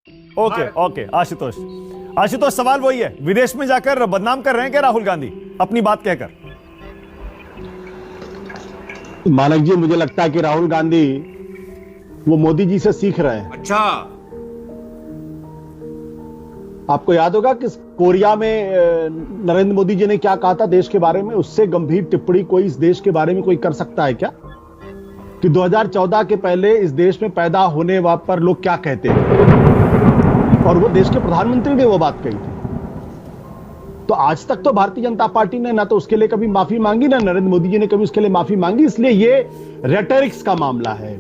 Okay okay Ashutosh, Ashutosh सवाल वही है, विदेश में जाकर बदनाम कर रहे हैं क्या राहुल गांधी अपनी बात कहकर? मानक जी, मुझे लगता है कि राहुल गांधी वो मोदी जी से सीख रहे हैं। अच्छा, आपको याद होगा कि कोरिया में नरेंद्र मोदी जी ने क्या कहा था देश के बारे में? उससे गंभीर टिप्पणी कोई इस देश के बारे में कोई कर सकता है क्या? कि 2014 के पहले इस देश में पैदा होने पर लोग क्या कहते हैं, और वो देश के प्रधानमंत्री ने वो बात कही थी। तो आज तक तो भारतीय जनता पार्टी ने ना तो उसके लिए कभी माफी मांगी, ना नरेंद्र मोदी जी ने कभी उसके लिए माफी मांगी। इसलिए ये रेटरिक्स का मामला है,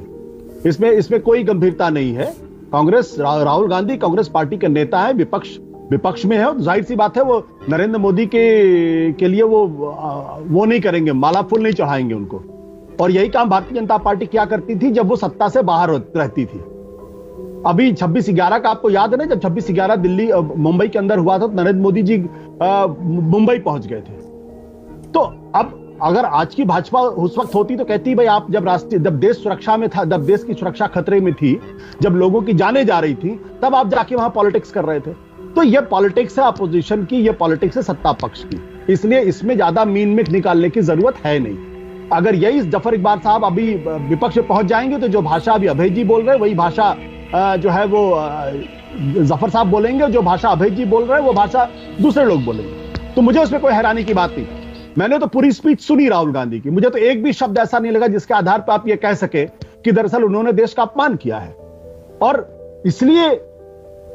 इसमें कोई गंभीरता नहीं है। कांग्रेस, राहुल गांधी कांग्रेस पार्टी के नेता है, विपक्ष में है, और जाहिर सी बात है वो नरेंद्र मोदी के लिए वो नहीं करेंगे, माला फूल नहीं चढ़ाएंगे उनको। और यही काम भारतीय जनता पार्टी क्या करती थी जब वो सत्ता से बाहर रहती थी। अभी 26/11 का आपको याद है ना, जब 26/11 दिल्ली मुंबई के अंदर हुआ था, तो नरेंद्र मोदी जी मुंबई पहुंच गए थे। तो अब अगर आज की भाजपा उस वक्त होती तो कहती भाई आप जब देश सुरक्षा में था, जब देश की सुरक्षा खतरे में थी, जब लोगों की जानें जा रही थी, तब आप जाके वहां पॉलिटिक्स कर रहे थे। तो ये पॉलिटिक्स है अपोजिशन की, ये पॉलिटिक्स है सत्ता पक्ष की, इसलिए इसमें ज्यादा मीन मिट निकालने की जरूरत है नहीं। अगर यही जफर इकबाल साहब अभी विपक्ष में पहुंच जाएंगे तो जो भाषा अभी अभय जी बोल रहे हैं वही भाषा जो है वो जफर साहब बोलेंगे, जो भाषा अभय जी बोल रहे हैं वो भाषा दूसरे लोग बोलेंगे। तो मुझे उसमें कोई हैरानी की बात नहीं। मैंने तो पूरी स्पीच सुनी राहुल गांधी की, मुझे तो एक भी शब्द ऐसा नहीं लगा जिसके आधार पर आप ये कह सके कि दरअसल उन्होंने देश का अपमान किया है। और इसलिए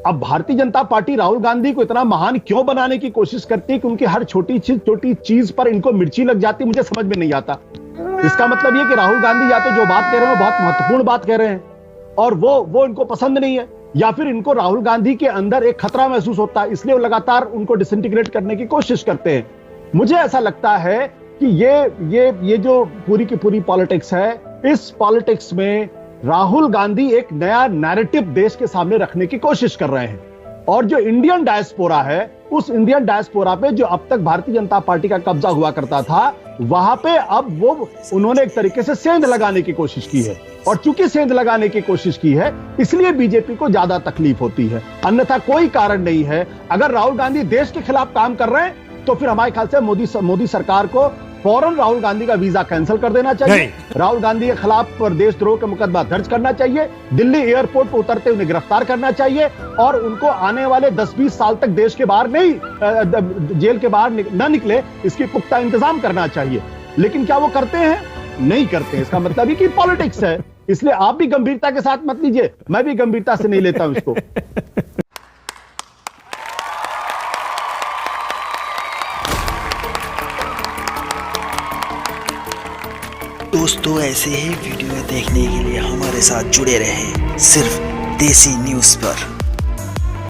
अब भारतीय जनता पार्टी राहुल गांधी को इतना महान क्यों बनाने की कोशिश करती है कि उनकी हर छोटी चीज पर इनको मिर्ची लग जाती, मुझे समझ में नहीं आता। इसका मतलब यह कि राहुल गांधी या तो जो बात कह रहे हैं वो बहुत महत्वपूर्ण बात कह रहे हैं और वो इनको पसंद नहीं है, या फिर इनको राहुल गांधी के अंदर एक खतरा महसूस होता है, इसलिए वो लगातार उनको डिसइंटीग्रेट करने की कोशिश करते हैं। मुझे ऐसा लगता है कि ये जो पूरी की पूरी पॉलिटिक्स है, इस पॉलिटिक्स में राहुल गांधी एक नया नैरेटिव देश के सामने रखने की कोशिश कर रहे हैं। और जो इंडियन डायस्पोरा है, उस इंडियन डायस्पोरा पे जो अब तक भारतीय जनता पार्टी का कब्जा हुआ करता था, वहां पे अब उन्होंने एक तरीके से सेंध लगाने की कोशिश की है। और चूंकि सेंध लगाने की कोशिश की है, इसलिए बीजेपी को ज्यादा तकलीफ होती है, अन्यथा कोई कारण नहीं है। अगर राहुल गांधी देश के खिलाफ काम कर रहे हैं तो फिर हमारे ख्याल से मोदी सरकार को फौरन राहुल गांधी का वीजा कैंसिल कर देना चाहिए, राहुल गांधी के खिलाफ देशद्रोह का मुकदमा दर्ज करना चाहिए, दिल्ली एयरपोर्ट पर उतरते उन्हें गिरफ्तार करना चाहिए और उनको आने वाले 10-20 साल तक देश के बाहर नहीं, जेल के बाहर न निकले, इसकी पुख्ता इंतजाम करना चाहिए। लेकिन क्या वो करते हैं? नहीं करते। इसका मतलब ही कि पॉलिटिक्स है। इसलिए आप भी गंभीरता के साथ मत लीजिए, मैं भी गंभीरता से नहीं लेता हूं इसको। दोस्तों, ऐसे ही वीडियो देखने के लिए हमारे साथ जुड़े रहें सिर्फ देसी न्यूज़ पर।